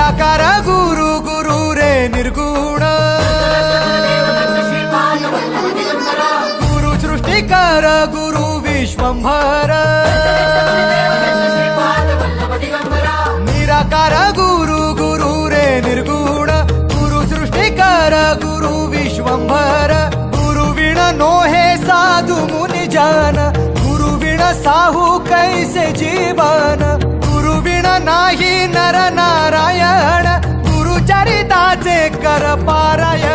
निराकार गुरु गुरु रे निर्गुण गुरु सृष्टिकर गुरु विश्वंभर निराकार गुरु गुरु रे निर्गुण गुरु सृष्टिकर गुरु विश्वंभर गुरु विण नोहे साधु मुनि जन गुरु विण साहू कैसे जीवन गुरु विण नाही नर नारायण गुरु चरिताचे कर पारायण